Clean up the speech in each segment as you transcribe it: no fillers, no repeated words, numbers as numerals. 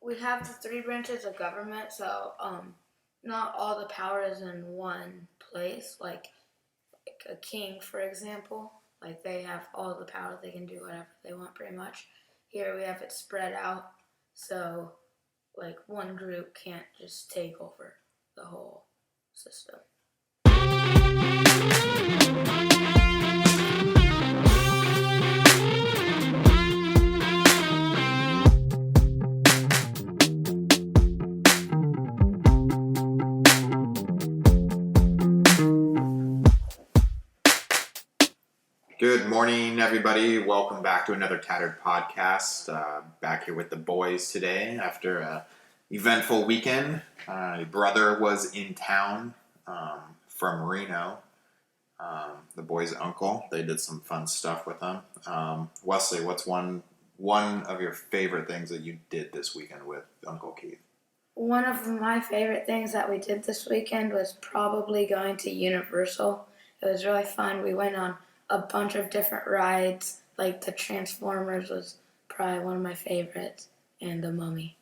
We have the three branches of government, so not all the power is in one place. Like a king, for example, like they have all the power; they can do whatever they want, pretty much. Here we have it spread out, so like one group can't just take over the whole system. Good morning, everybody. Welcome back to another Tattered podcast. Back here with the boys today after an eventful weekend. My brother was in town from Reno. The boys' uncle. They did some fun stuff with them. Wesley, what's one of your favorite things that you did this weekend with Uncle Keith? One of my favorite things that we did this weekend was probably going to Universal. It was really fun. We went on a bunch of different rides, like the Transformers was probably one of my favorites, and the Mummy.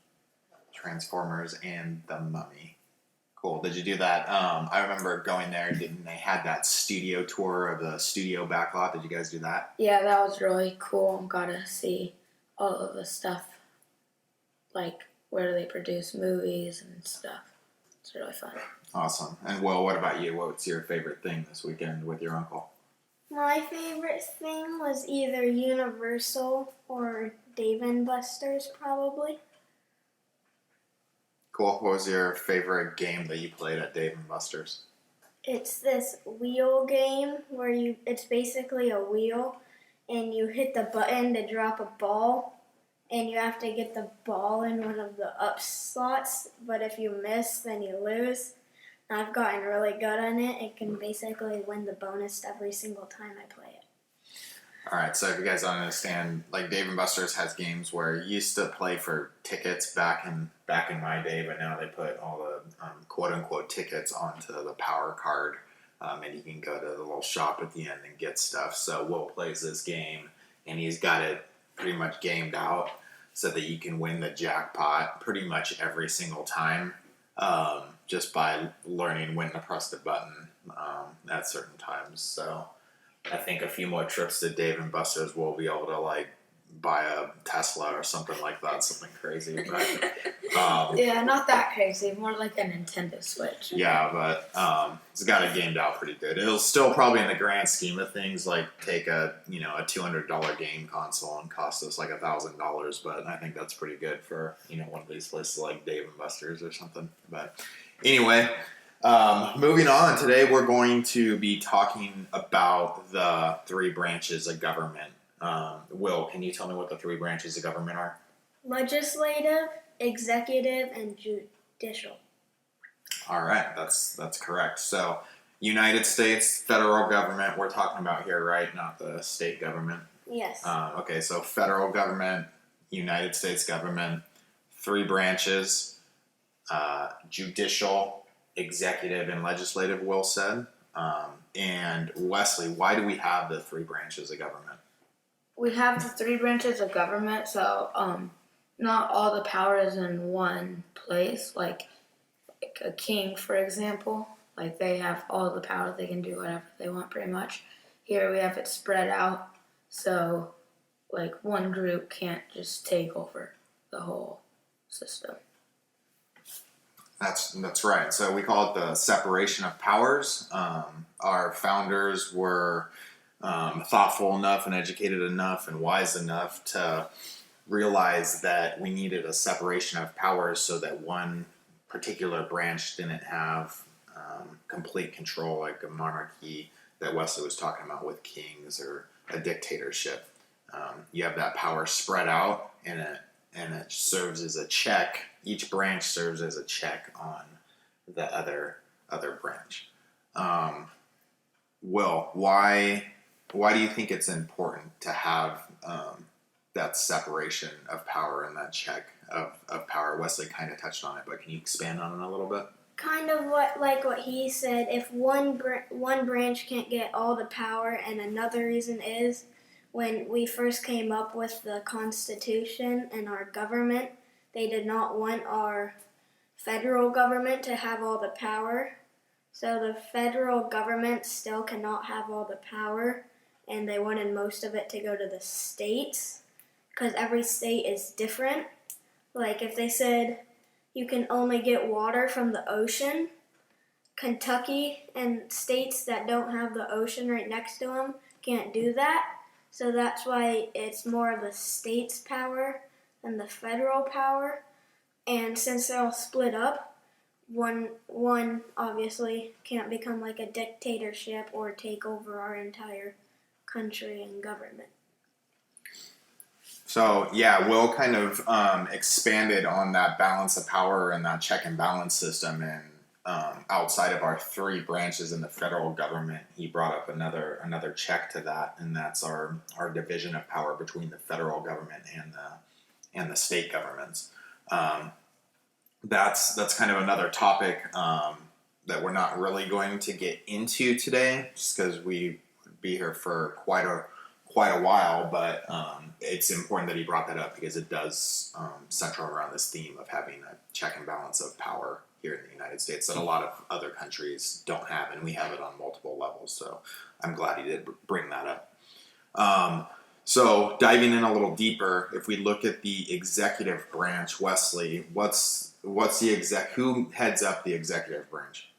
Transformers and the Mummy. Cool. Did you do that? I remember going there, and they had that studio tour of the studio backlot. Did you guys do that? Yeah, that was really cool. Got to see all of the stuff, like where they produce movies and stuff. It's really fun. Awesome. And Will, what about you? What's your favorite thing this weekend with your uncle? My favorite thing was either Universal or Dave & Buster's, probably. Cool. What was your favorite game that you played at Dave & Buster's? It's this wheel game where it's basically a wheel, and you hit the button to drop a ball, and you have to get the ball in one of the up slots, but if you miss, then you lose. I've gotten really good on it. It can basically win the bonus every single time I play it. All right, so if you guys don't understand, like Dave & Buster's has games where you used to play for tickets back in my day, but now they put all the quote-unquote tickets onto the power card, and you can go to the little shop at the end and get stuff. So Will plays this game, and he's got it pretty much gamed out so that you can win the jackpot pretty much every single time. Just by learning when to press the button at certain times. So I think a few more trips to Dave & Buster's we'll be able to like buy a Tesla or something like that, something crazy. But, yeah, not that crazy. More like a Nintendo Switch. Yeah, but it's got it gamed out pretty good. It'll still probably, in the grand scheme of things, like take a $200 game console and cost us like $1,000. But I think that's pretty good for one of these places like Dave & Buster's or something. But anyway, moving on. Today we're going to be talking about the three branches of government. Will, can you tell me what the three branches of government are? Legislative, executive, and judicial. All right, that's correct. So, United States federal government we're talking about here, right? Not the state government. Yes. Okay, so federal government, United States government, three branches, judicial, executive, and legislative, Will said. And Wesley, why do we have the three branches of government? We have the three branches of government, so not all the power is in one place. Like a king, for example, like they have all the power; they can do whatever they want, pretty much. Here we have it spread out, so like one group can't just take over the whole system. That's right. So we call it the separation of powers. Our founders were thoughtful enough and educated enough and wise enough to realize that we needed a separation of powers so that one particular branch didn't have complete control, like a monarchy that Wesley was talking about with kings or a dictatorship. You have that power spread out, and it serves as a check. Each branch serves as a check on the other branch. Will, why do you think it's important to have that separation of power and that check of power? Wesley kind of touched on it, but can you expand on it a little bit? Kind of what he said. If one branch can't get all the power, and another reason is when we first came up with the Constitution and our government, they did not want our federal government to have all the power. So the federal government still cannot have all the power, and they wanted most of it to go to the states because every state is different. Like if they said you can only get water from the ocean, Kentucky and states that don't have the ocean right next to them can't do that. So that's why it's more of the state's power than the federal power. And since they're all split up, one obviously can't become like a dictatorship or take over our entire country and government. So yeah, Will kind of expanded on that balance of power and that check and balance system, and outside of our three branches in the federal government, he brought up another check to that, and that's our division of power between the federal government and the state governments. That's kind of another topic that we're not really going to get into today, just because we would be here for quite a while. But it's important that he brought that up because it does center around this theme of having a check and balance of power here in the United States that a lot of other countries don't have, and we have it on multiple levels. So I'm glad he did bring that up. So diving in a little deeper, if we look at the executive branch, Wesley, who heads up the executive branch?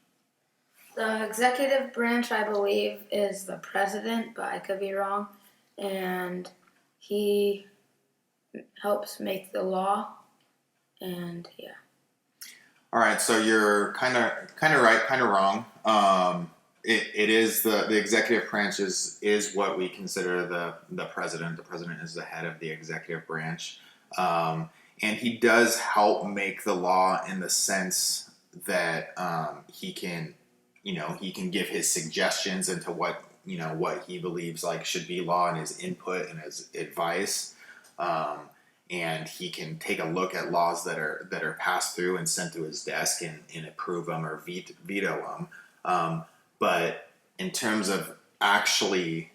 The executive branch, I believe, is the president, but I could be wrong. And he helps make the law. And yeah. All right, so you're kind of right, kind of wrong. It is the executive branch is what we consider the president. The president is the head of the executive branch, and he does help make the law in the sense that he can give his suggestions into what he believes like should be law, and his input and his advice. And he can take a look at laws that are passed through and sent to his desk and approve them or veto them. But in terms of actually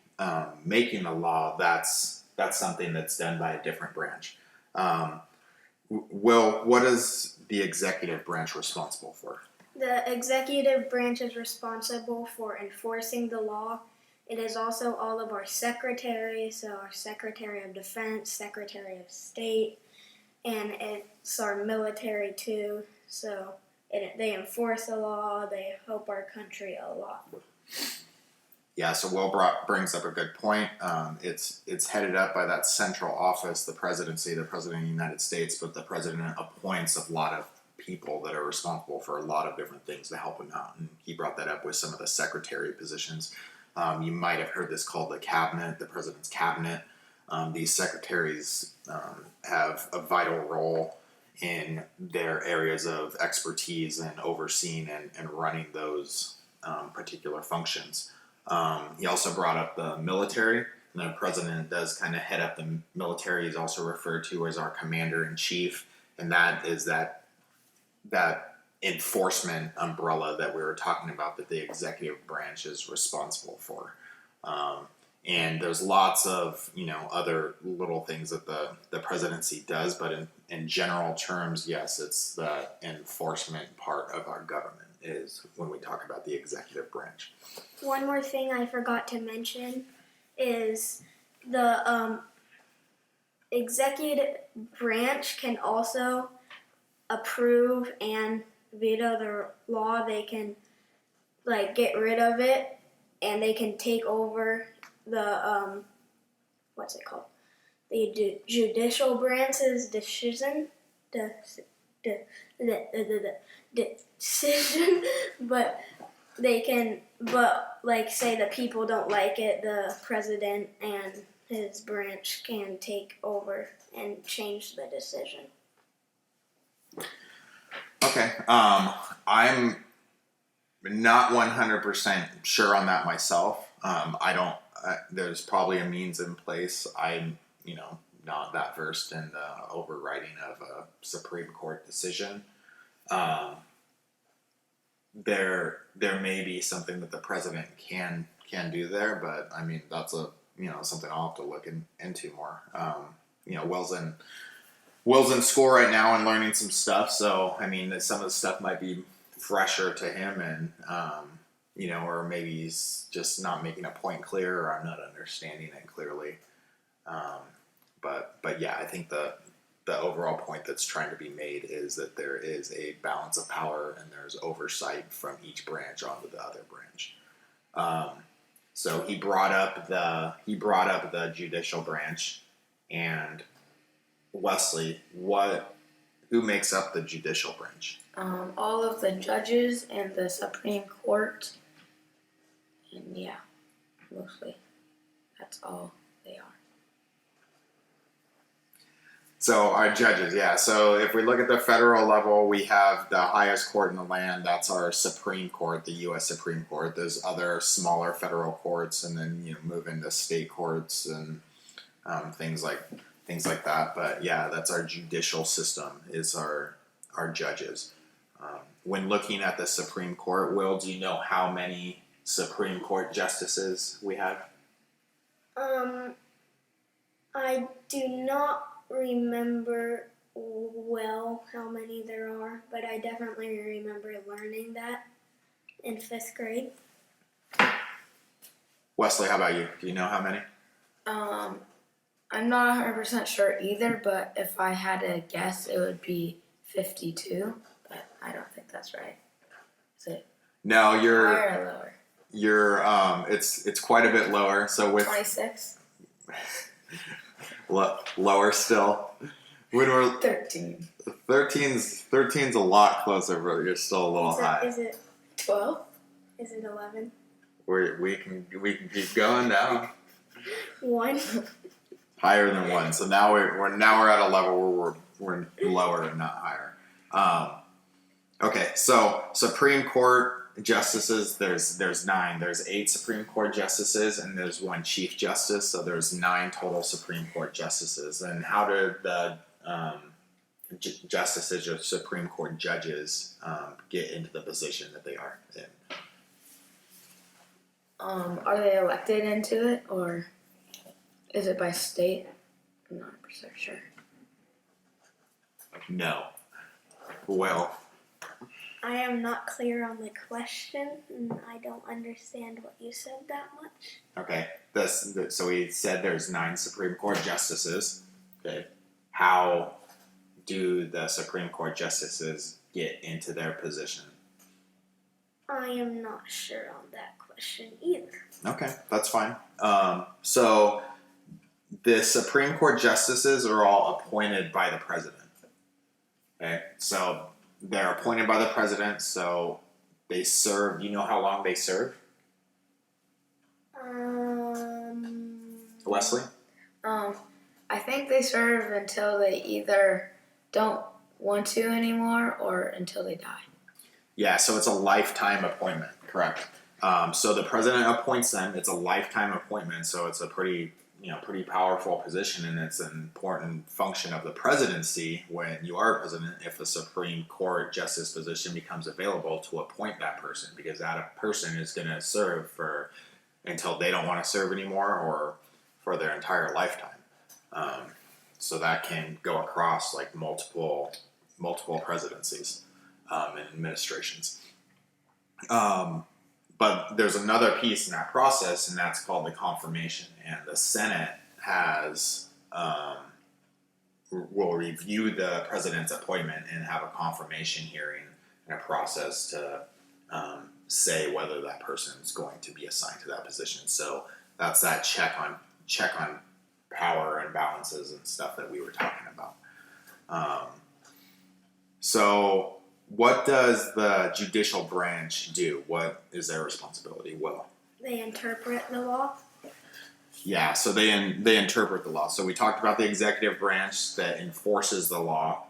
making the law, that's something that's done by a different branch. Will, what is the executive branch responsible for? The executive branch is responsible for enforcing the law. It is also all of our secretaries, so our Secretary of Defense, Secretary of State, and it's our military too. So they enforce the law, they help our country a lot. Yeah, so Will brings up a good point. It's headed up by that central office, the presidency, the President of the United States, but the president appoints a lot of people that are responsible for a lot of different things to help him out. And he brought that up with some of the secretary positions. You might have heard this called the cabinet, the president's cabinet. These secretaries have a vital role in their areas of expertise and overseeing and running those particular functions. He also brought up the military. And the president does kind of head up the military. He's also referred to as our commander-in-chief, and that is that enforcement umbrella that we were talking about that the executive branch is responsible for. And there's lots of other little things that the presidency does, but in general terms, yes, it's the enforcement part of our government is when we talk about the executive branch. One more thing I forgot to mention is the executive branch can also approve and veto the law. They can get rid of it, and they can take over the what's it called? The judicial branch's decision, decision, but they can. But say the people don't like it, the president and his branch can take over and change the decision. Okay. I'm not 100% sure on that myself. There's probably a means in place. I'm, not that versed in the overriding of a Supreme Court decision. There may be something that the president can do there, but I mean, that's something I'll have to look into more. Will's in Will's in school right now and learning some stuff, so I mean, some of the stuff might be fresher to him, and or maybe he's just not making a point clear, or I'm not understanding it clearly. But yeah, I think the overall point that's trying to be made is that there is a balance of power, and there's oversight from each branch onto the other branch. So he brought up the judicial branch, and Wesley, who makes up the judicial branch? All of the judges and the Supreme Court, and yeah, mostly that's all they are. So our judges, yeah. So if we look at the federal level, we have the highest court in the land. That's our Supreme Court, the U.S. Supreme Court. There's other smaller federal courts, and then move into state courts and things like that. But yeah, that's our judicial system. Is our judges. When looking at the Supreme Court, Will, do you know how many Supreme Court justices we have? I do not remember well how many there are, but I definitely remember learning that in 5th grade. Wesley, how about you? Do you know how many? I'm not 100% sure either, but if I had to guess, it would be 52, but I don't think that's right. Is it No, higher or lower? It's quite a bit lower. So with 26? Lower still. When we're 13. 13's a lot closer, but you're still a little high. Is it 12? Is it 11? We can keep going down. 1? Higher than 1. So now we're at a level where we're lower and not higher. Okay, so Supreme Court justices, there's 9. There's 8 Supreme Court justices, and there's 1 Chief Justice. So there's 9 total Supreme Court justices. And how did the justices or Supreme Court judges get into the position that they are in? Are they elected into it, or is it by state? I'm not sure. No. Well, I am not clear on the question, and I don't understand what you said that much. okay. So we said there's 9 Supreme Court justices. Okay. How do the Supreme Court justices get into their position? I am not sure on that question either. Okay, that's fine. So the Supreme Court justices are all appointed by the president. Okay, so they're appointed by the president, so they serve. You know how long they serve? Wesley? I think they serve until they either don't want to anymore or until they die. Yeah, so it's a lifetime appointment, correct. So the president appoints them. It's a lifetime appointment, so it's a pretty powerful position, and it's an important function of the presidency when you are president, if a Supreme Court justice position becomes available, to appoint that person, because that person is going to serve until they don't want to serve anymore or for their entire lifetime. So that can go across like multiple presidencies and administrations. But there's another piece in that process, and that's called the confirmation. And the Senate will review the president's appointment and have a confirmation hearing and a process to say whether that person is going to be assigned to that position. So that's that check on power and balances and stuff that we were talking about. So what does the judicial branch do? What is their responsibility? Will? They interpret the law. Yeah, so they interpret the law. So we talked about the executive branch that enforces the law.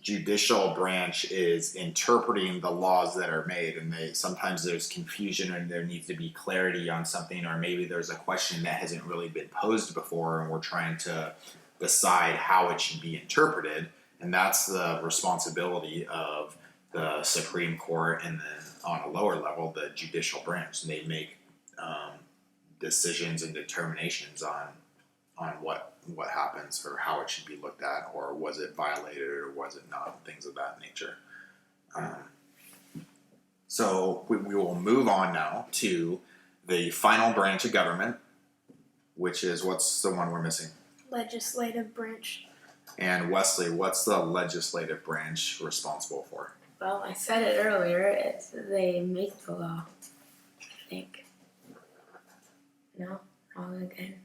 Judicial branch is interpreting the laws that are made, and sometimes there's confusion and there needs to be clarity on something, or maybe there's a question that hasn't really been posed before and we're trying to decide how it should be interpreted, and that's the responsibility of the Supreme Court, and then on a lower level, the judicial branch. They make decisions and determinations on what happens or how it should be looked at, or was it violated or was it not, things of that nature. So we will move on now to the final branch of government, which is, what's the one we're missing? Legislative branch. And Wesley, what's the legislative branch responsible for? Well, I said it earlier. They make the law. I think. No, wrong again.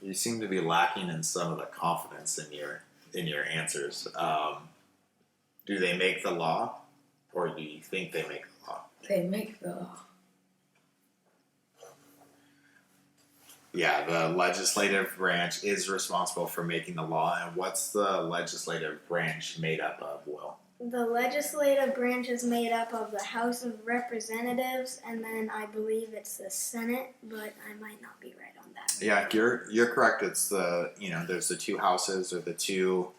You seem to be lacking in some of the confidence in your answers. Do they make the law, or do you think they make the law? They make the law. Yeah, the legislative branch is responsible for making the law. And what's the legislative branch made up of, Will? The legislative branch is made up of the House of Representatives, and then I believe it's the Senate, but I might not be right on that. Yeah, you're correct. It's there's the two houses, or the two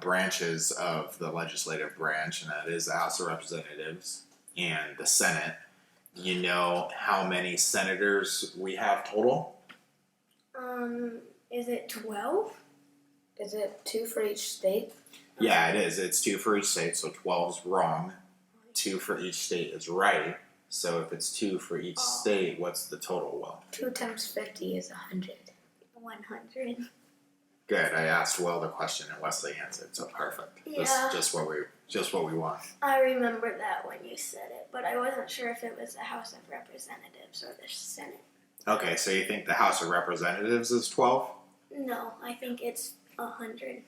branches of the legislative branch, and that is the House of Representatives and the Senate. Do you know how many senators we have total? Is it 12? Is it 2 for each state? Yeah, it is. It's 2 for each state, so 12 is wrong. 2 for each state is right. So if it's 2 for each state, what's the total, Will? 2 times 50 is 100. 100. Good. I asked Will the question and Wesley answered, so perfect. Yeah. Just what we want. I remember that when you said it, but I wasn't sure if it was the House of Representatives or the Senate. Okay, so you think the House of Representatives is 12? No, I think it's 100.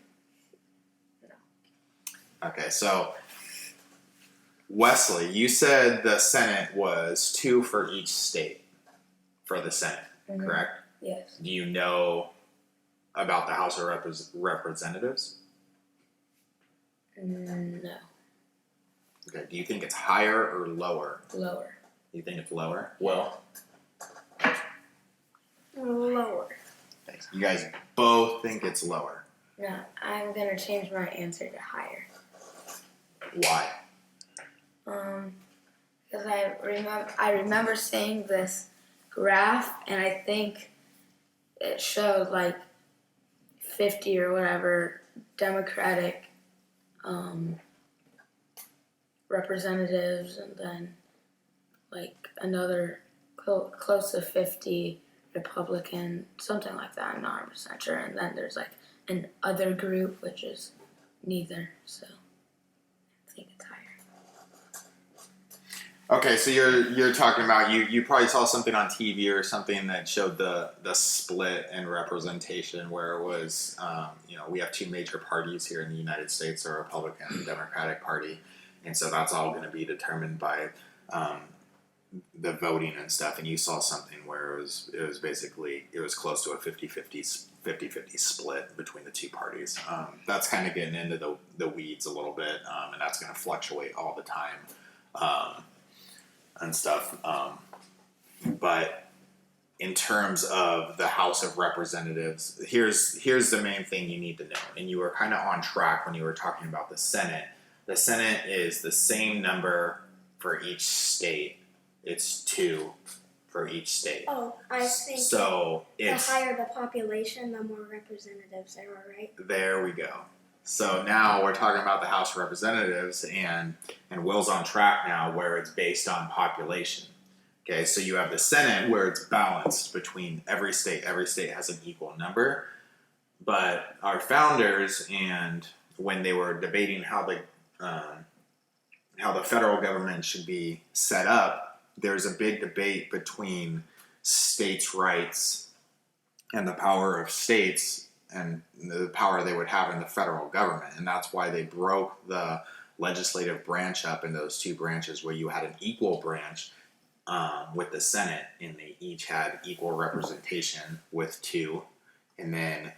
Okay, so Wesley, you said the Senate was 2 for each state for the Senate, correct? Yes. Do you know about the House of Representatives? No. Okay, do you think it's higher or lower? Lower. You think it's lower? Well, Lower. thanks. You guys both think it's lower. No, I'm gonna change my answer to higher. Why? Because I remember seeing this graph, and I think it showed like 50 or whatever Democratic representatives, and then like another close to 50 Republican, something like that. I'm not 100% sure. And then there's like an other group, which is neither. So I think it's higher. Okay, so you're talking about you probably saw something on TV or something that showed the split in representation, where it was we have 2 major parties here in the United States, the Republican and Democratic Party, and so that's all going to be determined by the voting and stuff. And you saw something where it was basically close to a 50-50 split between the 2 parties. That's kind of getting into the weeds a little bit, and that's going to fluctuate all the time. And stuff, but in terms of the House of Representatives, here's the main thing you need to know, and you were kind of on track when you were talking about the Senate. The Senate is the same number for each state. It's 2 for each state. Oh, I think so. The higher the population, the more representatives there are, right? There we go. So now we're talking about the House of Representatives, and Will's on track now where it's based on population. Okay, so you have the Senate where it's balanced between every state. Every state has an equal number. But our founders, and when they were debating how the federal government should be set up, there's a big debate between states' rights and the power of states and the power they would have in the federal government. And that's why they broke the legislative branch up in those 2 branches, where you had an equal branch with the Senate, and they each had equal representation with 2. And then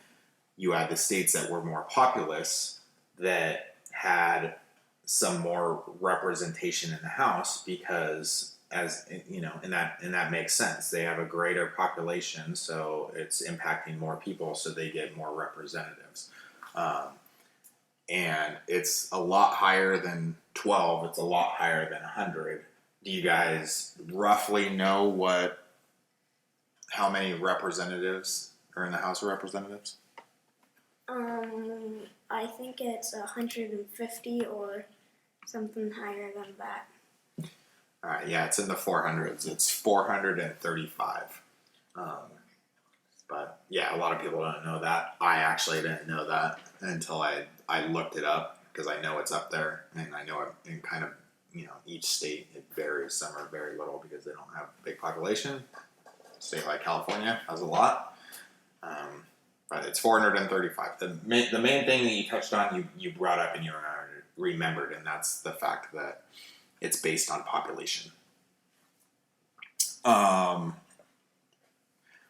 you had the states that were more populous that had some more representation in the House, because as you know, and that makes sense. They have a greater population, so it's impacting more people, so they get more representatives. And it's a lot higher than 12. It's a lot higher than 100. Do you guys roughly know what how many representatives are in the House of Representatives? I think it's 150 or something higher than that. All right, yeah, it's in the 400s. It's 435. But yeah, a lot of people don't know that. I actually didn't know that until I looked it up, because I know it's up there, and I know it in kind of, each state it varies. Some are very little because they don't have a big population. A state like California has a lot. But it's 435. The main thing that you touched on, you brought up and you remembered, and that's the fact that it's based on population.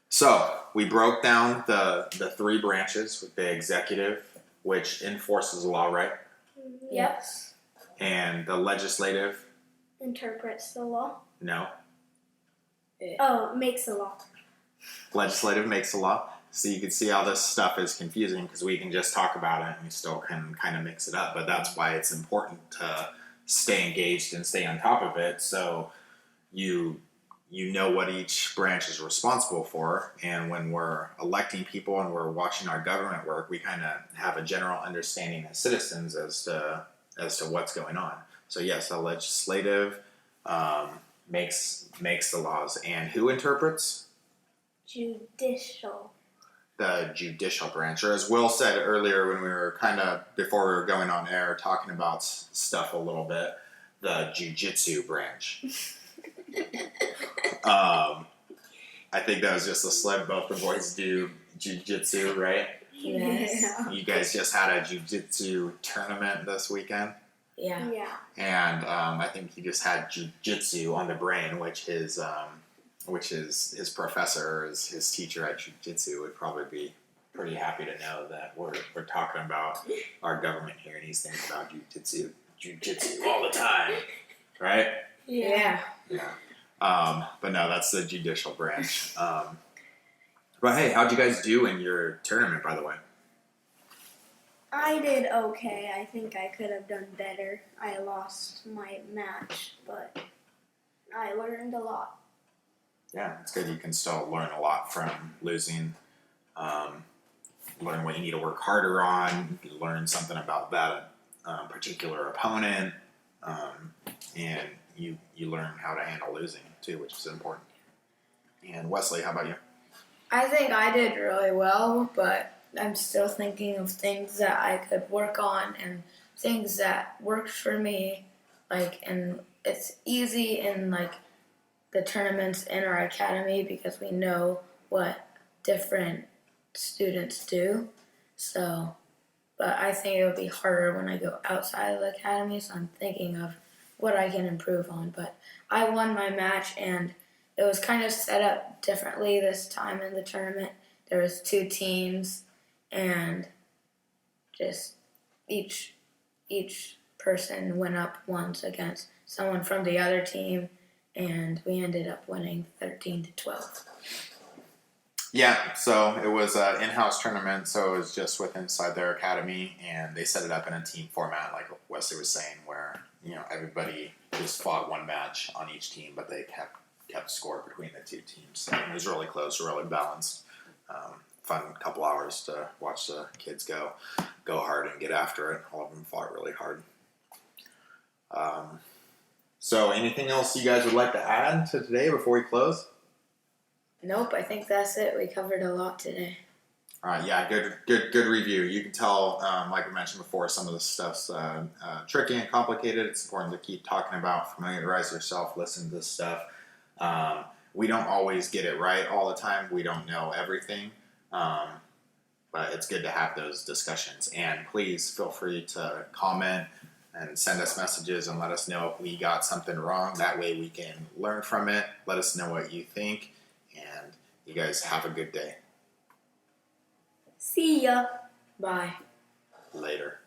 So we broke down the three branches with the executive, which enforces the law, right? Yep. And the legislative, Interprets the law. no. Oh, makes the law. Legislative makes the law. So you can see how this stuff is confusing, because we can just talk about it and we still can kind of mix it up. But that's why it's important to stay engaged and stay on top of it, so you know what each branch is responsible for. And when we're electing people and we're watching our government work, we kind of have a general understanding as citizens as to what's going on. So yes, the legislative makes the laws, and who interprets? Judicial. The judicial branch, or as Will said earlier when we were before we were going on air talking about stuff a little bit, the jujitsu branch. I think that was just a slip. Both the boys do jujitsu, right? Yes. Yeah. You guys just had a jujitsu tournament this weekend. Yeah. Yeah. And I think he just had jujitsu on the brain, which his professor, his teacher at jujitsu, would probably be pretty happy to know that we're talking about our government here, and he's thinking about jujitsu all the time, right? Yeah. Yeah. But no, that's the judicial branch. But hey, how'd you guys do in your tournament, by the way? I did okay. I think I could have done better. I lost my match, but I learned a lot. Yeah, it's good. You can still learn a lot from losing. Learn what you need to work harder on. You learn something about that particular opponent, and you learn how to handle losing too, which is important. And Wesley, how about you? I think I did really well, but I'm still thinking of things that I could work on and things that worked for me. And it's easy in the tournaments in our academy because we know what different students do. So, but I think it would be harder when I go outside of the academy, so I'm thinking of what I can improve on. But I won my match, and it was kind of set up differently this time in the tournament. There was 2 teams, and just each person went up once against someone from the other team, and we ended up winning 13-12. Yeah, so it was an in-house tournament, so it was just inside their academy, and they set it up in a team format, like Wesley was saying, where everybody just fought one match on each team, but they kept score between the 2 teams. So it was really close, really balanced. Fun couple hours to watch the kids go hard and get after it. All of them fought really hard. So anything else you guys would like to add to today before we close? Nope, I think that's it. We covered a lot today. All right, yeah, good review. You can tell, like we mentioned before, some of this stuff's tricky and complicated. It's important to keep talking about, familiarize yourself, listen to this stuff. We don't always get it right all the time. We don't know everything, but it's good to have those discussions. And please feel free to comment and send us messages and let us know if we got something wrong. That way we can learn from it. Let us know what you think, and you guys have a good day. See ya. Bye. Later.